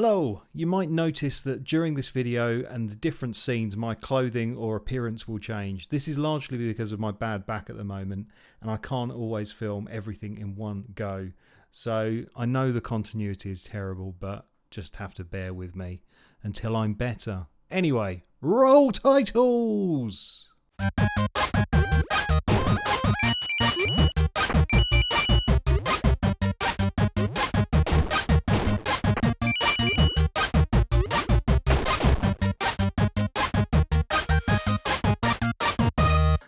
Hello, you might notice that during this video and the different scenes my clothing or appearance will change. This is largely because of my bad back at the moment and I can't always film everything in one go. So I know the continuity is terrible, but just have to bear with me until I'm better. Anyway, roll titles!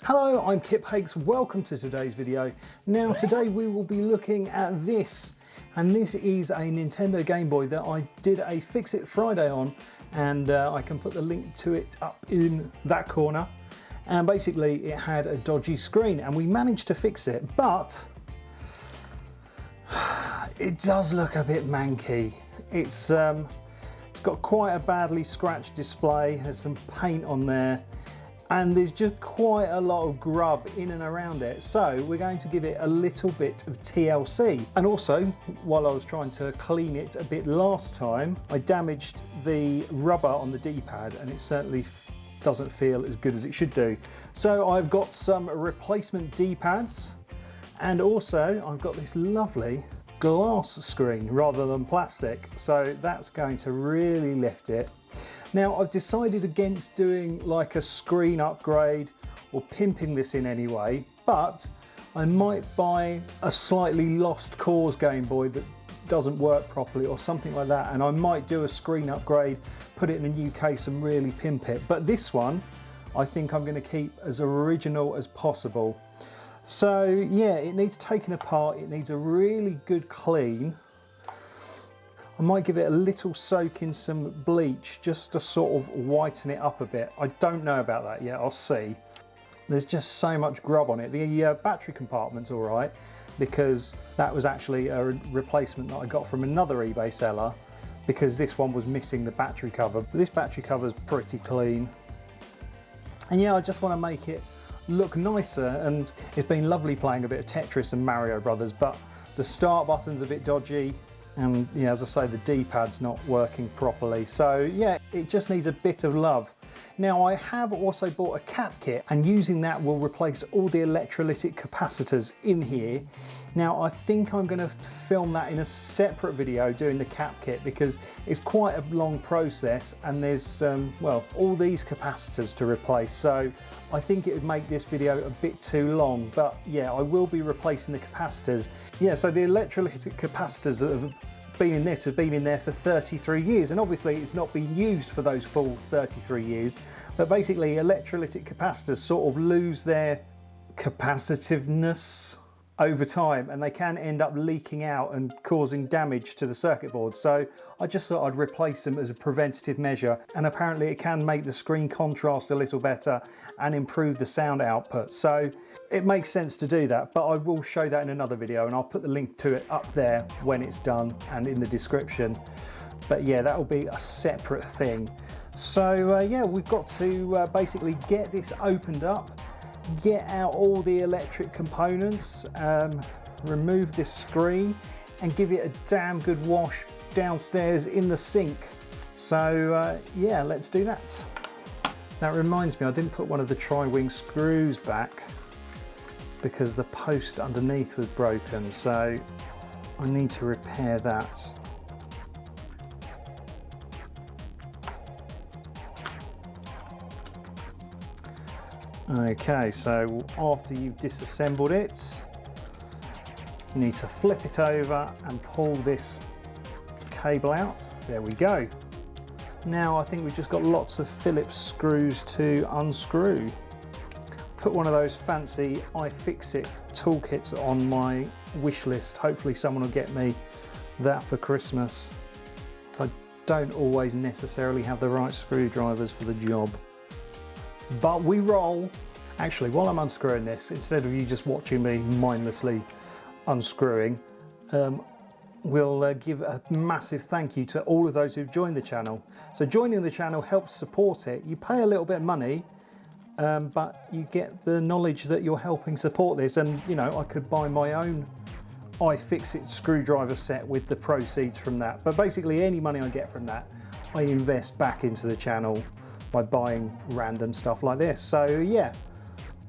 Hello, I'm Kip Hakes. Welcome to today's video. Now today we will be looking at this, and this is a Nintendo Game Boy that I did a Fix It Friday on, and I can put the link to it up in that corner. And basically it had a dodgy screen and we managed to fix it, but it does look a bit manky. It's got quite a badly scratched display, there's some paint on there, and there's just quite a lot of grub in and around it. So we're going to give it a little bit of TLC. And also, while I was trying to clean it a bit last time, I damaged the rubber on the D-pad and it certainly doesn't feel as good as it should do. So I've got some replacement D-pads, and also I've got this lovely glass screen rather than plastic. So that's going to really lift it. Now I've decided against doing like a screen upgrade or pimping this in any way, but I might buy a slightly lost cause Game Boy that doesn't work properly or something like that, and I might do a screen upgrade, put it in a new case and really pimp it. But this one I think I'm going to keep as original as possible. So yeah, it needs taken apart, it needs a really good clean. I might give it a little soak in some bleach just to sort of whiten it up a bit. I don't know about that yet, I'll see. There's just so much grub on it. The battery compartment's all right, because that was actually a replacement that I got from another eBay seller, because this one was missing the battery cover. But this battery cover's pretty clean. And yeah, I just want to make it look nicer, and it's been lovely playing a bit of Tetris and Mario Brothers, but the start button's a bit dodgy. And yeah, as I say, the D-pad's not working properly. So yeah, it just needs a bit of love. Now I have also bought a cap kit, and using that will replace all the electrolytic capacitors in here. Now I think I'm going to film that in a separate video, doing the cap kit, because it's quite a long process and there's well, all these capacitors to replace. So I think it would make this video a bit too long, but yeah, I will be replacing the capacitors. Yeah, so the electrolytic capacitors that have been in this have been in there for 33 years, and obviously it's not been used for those full 33 years, but basically electrolytic capacitors sort of lose their capacitiveness over time, and they can end up leaking out and causing damage to the circuit board. So I just thought I'd replace them as a preventative measure, and apparently it can make the screen contrast a little better and improve the sound output. So it makes sense to do that, but I will show that in another video, and I'll put the link to it up there when it's done and in the description. But yeah, that will be a separate thing. So yeah, we've got to basically get this opened up, get out all the electric components, remove this screen and give it a damn good wash downstairs in the sink. So yeah, let's do that. That reminds me, I didn't put one of the tri-wing screws back because the post underneath was broken, so I need to repair that. Okay, so after you've disassembled it, you need to flip it over and pull this cable out. There we go. Now I think we've just got lots of Phillips screws to unscrew. Put one of those fancy iFixit toolkits on my wish list. Hopefully someone will get me that for Christmas. I don't always necessarily have the right screwdrivers for the job. But we roll. Actually, while I'm unscrewing this, instead of you just watching me mindlessly unscrewing, we'll give a massive thank you to all of those who've joined the channel. So joining the channel helps support it. You pay a little bit of money, but you get the knowledge that you're helping support this. And you know, I could buy my own iFixit screwdriver set with the proceeds from that. But basically any money I get from that, I invest back into the channel by buying random stuff like this. So yeah,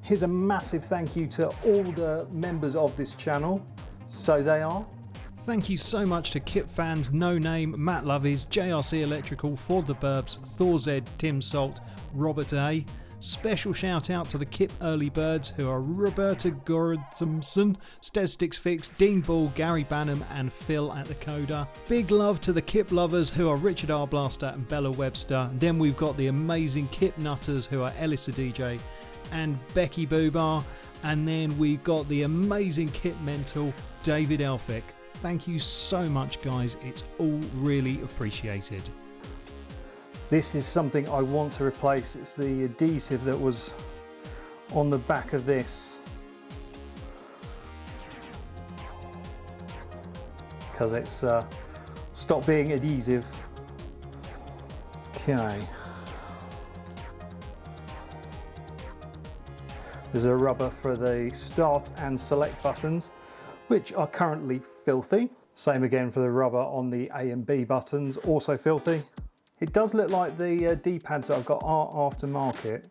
here's a massive thank you to all the members of this channel. So they are. Thank you so much to Kip Fans, No Name, Matt Lovies, JRC Electrical, Ford the Burbs, Thor Z, Tim Salt, Robert A. Special shout out to the Kip Early Birds who are Roberta Gorathmson, Stedstix Fix, Dean Ball, Gary Bannum and Phil at the Coda. Big love to the Kip lovers who are Richard R. Blaster and Bella Webster. And then we've got the amazing Kip Nutters who are Ellis the DJ and Becky Boobar. And then we've got the amazing Kip Mental, David Elphick. Thank you so much guys, it's all really appreciated. This is something I want to replace. It's the adhesive that was on the back of this. Because it's stopped being adhesive. Okay. There's a rubber for the start and select buttons, which are currently filthy. Same again for the rubber on the A and B buttons, also filthy. It does look like the D-pads that I've got are aftermarket,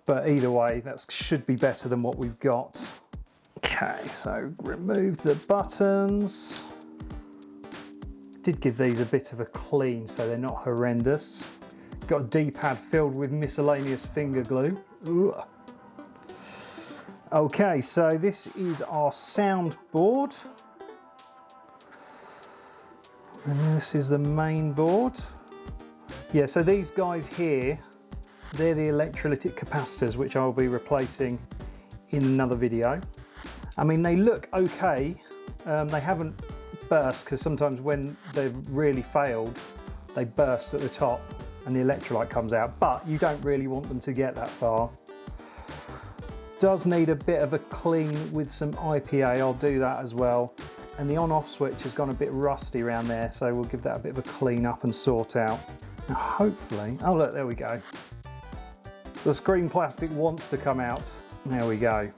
but either way, that should be better than what we've got. Okay, so remove the buttons. Did give these a bit of a clean so they're not horrendous. Got a D-pad filled with miscellaneous finger glue. Ugh. Okay, so this is our sound board. And this is the main board. Yeah, so these guys here, they're the electrolytic capacitors, which I'll be replacing in another video. I mean, they look okay. They haven't burst, because sometimes when they've really failed, they burst at the top and the electrolyte comes out, but you don't really want them to get that far. Does need a bit of a clean with some IPA, I'll do that as well. And the on-off switch has gone a bit rusty around there, so we'll give that a bit of a clean up and sort out. Now hopefully, oh look, there we go. The screen plastic wants to come out. There we go.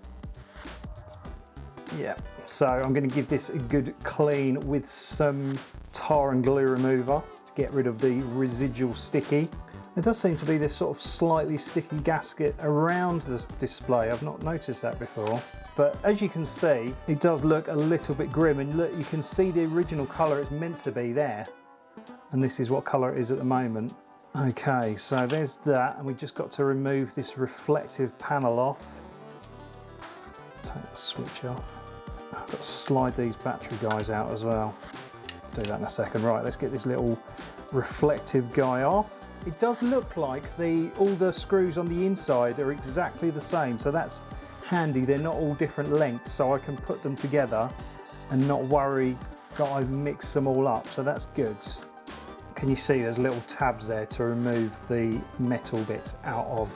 Yeah, so I'm going to give this a good clean with some tar and glue remover to get rid of the residual sticky. There does seem to be this sort of slightly sticky gasket around this display. I've not noticed that before. But as you can see, it does look a little bit grim, and look, you can see the original colour it's meant to be there. And this is what colour it is at the moment. Okay, so there's that, and we've just got to remove this reflective panel off. Take the switch off. I've got to slide these battery guys out as well. Do that in a second. Right, let's get this little reflective guy off. It does look like all the screws on the inside are exactly the same, so that's handy. They're not all different lengths, so I can put them together and not worry that I've mixed them all up, so that's good. Can you see there's little tabs there to remove the metal bits out of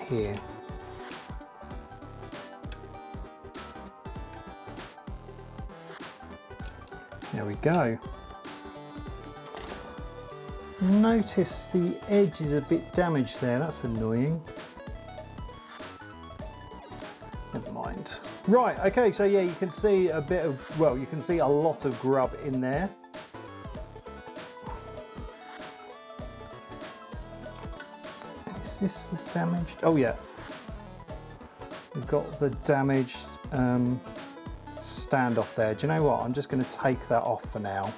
here. There we go. Notice the edge is a bit damaged there, that's annoying. Never mind. Right, okay, so yeah, you can see a bit of, well, you can see a lot of grub in there. Is this the damaged? Oh yeah. We've got the damaged standoff there. Do you know what? I'm just going to take that off for now.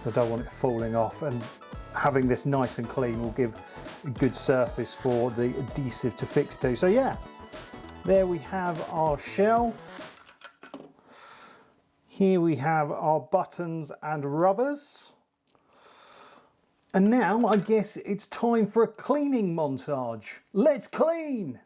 So I don't want it falling off, and having this nice and clean will give a good surface for the adhesive to fix to. So yeah, there we have our shell. Here we have our buttons and rubbers. And now I guess it's time for a cleaning montage. Let's clean!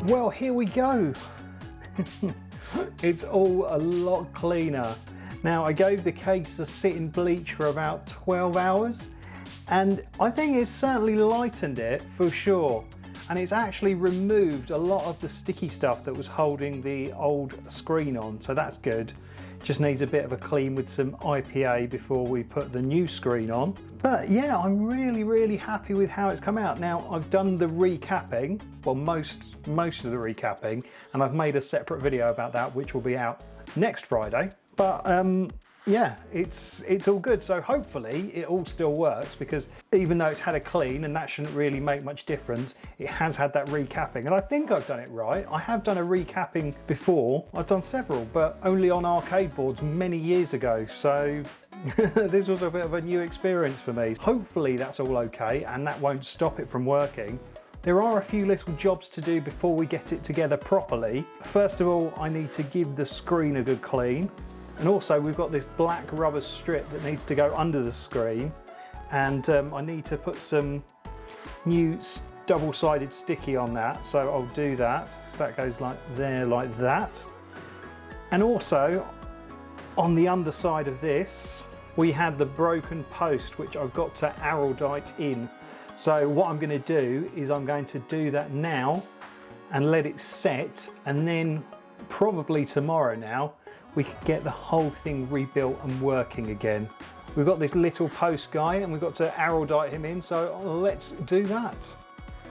Well, here we go. It's all a lot cleaner. Now, I gave the case a sit in bleach for about 12 hours, and I think it's certainly lightened it for sure. And it's actually removed a lot of the sticky stuff that was holding the old screen on, so that's good. Just needs a bit of a clean with some IPA before we put the new screen on. But yeah, I'm really happy with how it's come out. Now, I've done the recapping, well, most of the recapping, and I've made a separate video about that, which will be out next Friday. But yeah, it's all good. So hopefully it all still works, because even though it's had a clean, and that shouldn't really make much difference, it has had that recapping. And I think I've done it right. I have done a recapping before. I've done several, but only on arcade boards many years ago. So this was a bit of a new experience for me. Hopefully that's all okay, and that won't stop it from working. There are a few little jobs to do before we get it together properly. First of all, I need to give the screen a good clean. And also we've got this black rubber strip that needs to go under the screen, and I need to put some new double-sided sticky on that, so I'll do that. So that goes like there, like that. And also on the underside of this, we had the broken post, which I've got to araldite in. So what I'm going to do is I'm going to do that now and let it set, and then probably tomorrow now we can get the whole thing rebuilt and working again. We've got this little post guy and we've got to araldite him in, so let's do that.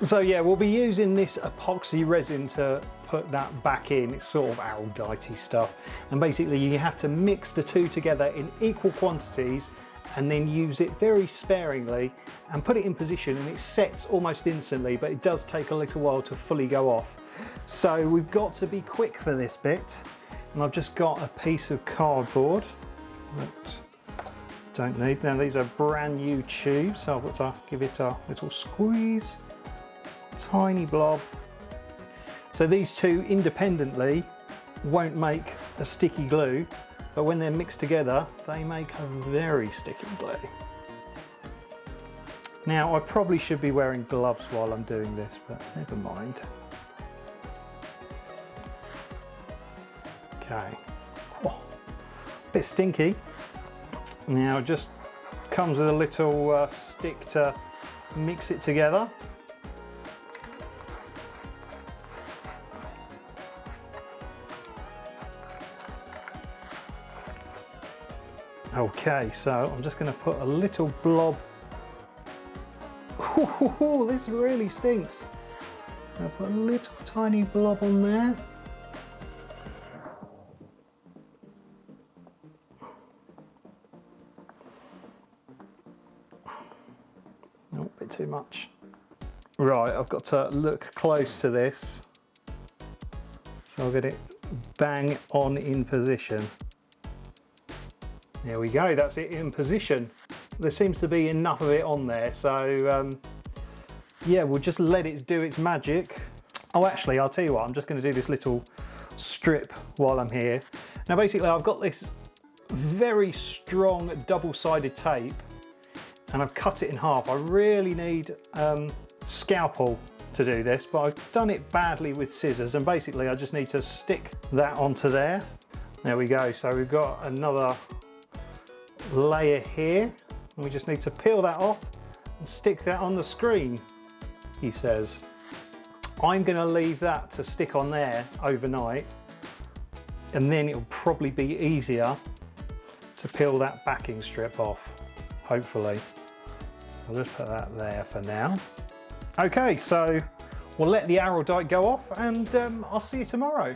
So yeah, we'll be using this epoxy resin to put that back in. It's sort of araldite-y stuff, and basically you have to mix the two together in equal quantities and then use it very sparingly and put it in position, and it sets almost instantly, but it does take a little while to fully go off. So we've got to be quick for this bit. And I've just got a piece of cardboard that don't need. Now these are brand new tubes, so I've got to give it a little squeeze. Tiny blob. So these two independently won't make a sticky glue, but when they're mixed together, they make a very sticky glue. Now I probably should be wearing gloves while I'm doing this, but never mind. Okay, oh, bit stinky. Now it just comes with a little stick to mix it together. Okay, so I'm just going to put a little blob. Ooh, this really stinks. I'll put a little tiny blob on there. Too much. Right, I've got to look close to this, so I'll get it bang on in position. There we go, that's it in position. There seems to be enough of it on there, so yeah, we'll just let it do its magic. Oh, actually, I'll tell you what, I'm just going to do this little strip while I'm here. Now basically I've got this very strong double-sided tape, and I've cut it in half. I really need scalpel to do this, but I've done it badly with scissors, and basically I just need to stick that onto there. There we go. So we've got another layer here, and we just need to peel that off and stick that on the screen, he says. I'm going to leave that to stick on there overnight, and then it'll probably be easier to peel that backing strip off, hopefully. I'll just put that there for now. Okay, so we'll let the araldite go off, and I'll see you tomorrow.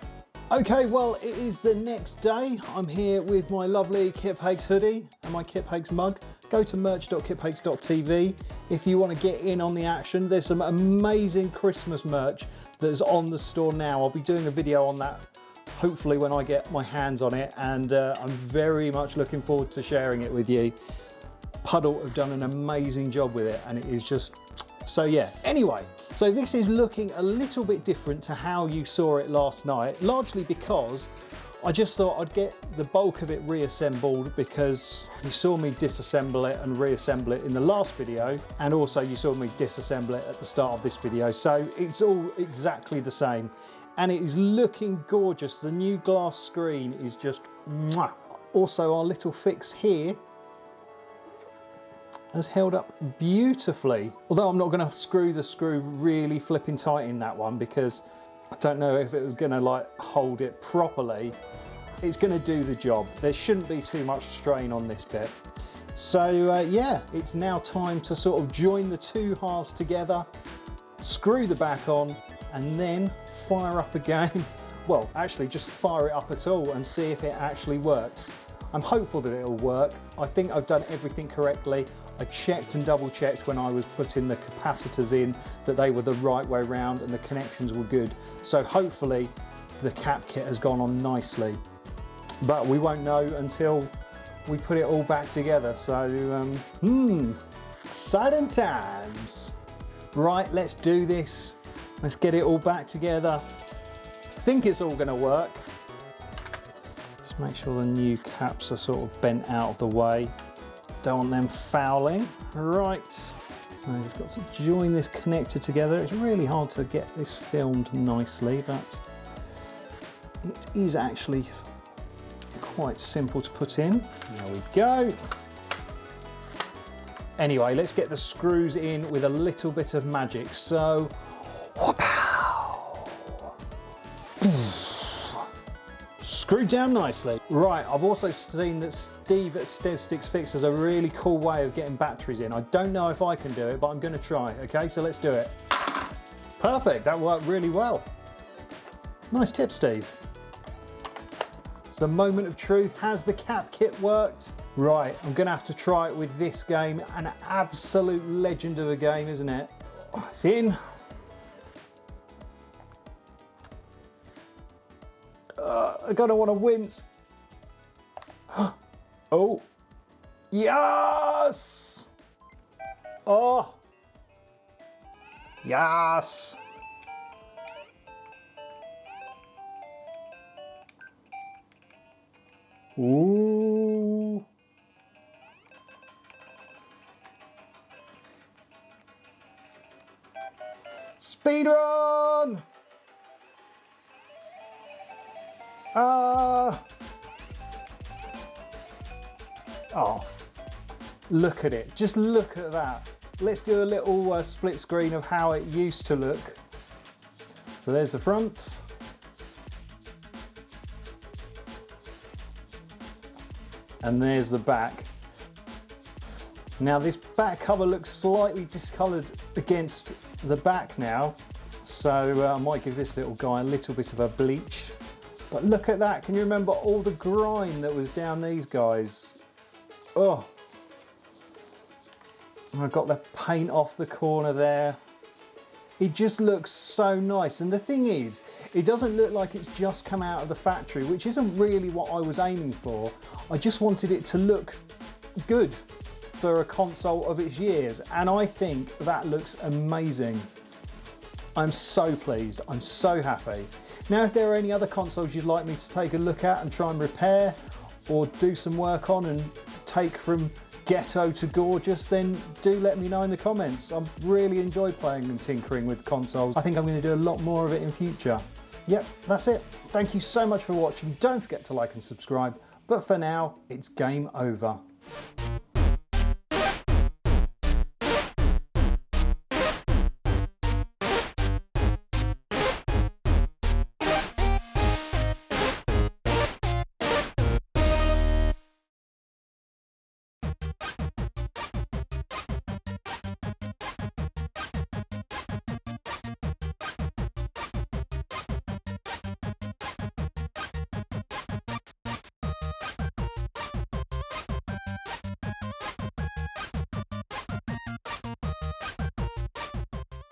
Okay, well, it is the next day. I'm here with my lovely Kip Hakes hoodie and my Kip Hakes mug. Go to merch.kiphakes.tv if you want to get in on the action. There's some amazing Christmas merch that's on the store now. I'll be doing a video on that hopefully when I get my hands on it, and I'm very much looking forward to sharing it with you. Puddle have done an amazing job with it, and it is just, so yeah. Anyway, so this is looking a little bit different to how you saw it last night, largely because I just thought I'd get the bulk of it reassembled because you saw me disassemble it and reassemble it in the last video, and also you saw me disassemble it at the start of this video. So it's all exactly the same and it is looking gorgeous. The new glass screen is just mwah. Also our little fix here has held up beautifully. Although I'm not going to screw the screw really flipping tight in that one because I don't know if it was going to like hold it properly. It's going to do the job. There shouldn't be too much strain on this bit. So yeah, it's now time to sort of join the two halves together, screw the back on, and then fire up again. Well, actually just fire it up at all and see if it actually works. I'm hopeful that it'll work. I think I've done everything correctly. I checked and double checked when I was putting the capacitors in that they were the right way round and the connections were good. So hopefully the cap kit has gone on nicely, but we won't know until we put it all back together. So exciting times. Right, let's do this. Let's get it all back together. I think it's all going to work. Just make sure the new caps are sort of bent out of the way. Don't want them fouling. Right, I've just got to join this connector together. It's really hard to get this filmed nicely, but it is actually quite simple to put in. There we go. Anyway, let's get the screws in with a little bit of magic. So, screwed down nicely. Right, I've also seen that Steve at Stedsticks Fix has a really cool way of getting batteries in. I don't know if I can do it, but I'm going to try. Okay, so let's do it. Perfect, that worked really well. Nice tip, Steve. It's the moment of truth. Has the cap kit worked? Right, I'm going to have to try it with this game. An absolute legend of a game, isn't it? It's in. I don't want to wince. Oh, yes! Oh, yes! Ooh. Speed run! Oh, look at it. Just look at that. Let's do a little split screen of how it used to look. So there's the front. And there's the back. Now this back cover looks slightly discoloured against the back now. So I might give this little guy a little bit of a bleach. But look at that. Can you remember all the grime that was down these guys? Oh, and I've got the paint off the corner there. It just looks so nice. And the thing is, it doesn't look like it's just come out of the factory, which isn't really what I was aiming for. I just wanted it to look good for a console of its years. And I think that looks amazing. I'm so pleased. I'm so happy. Now, if there are any other consoles you'd like me to take a look at and try and repair or do some work on and take from ghetto to gorgeous, then do let me know in the comments. I've really enjoyed playing and tinkering with consoles. I think I'm going to do a lot more of it in future. Yep, that's it. Thank you so much for watching. Don't forget to like and subscribe. But for now, it's game over.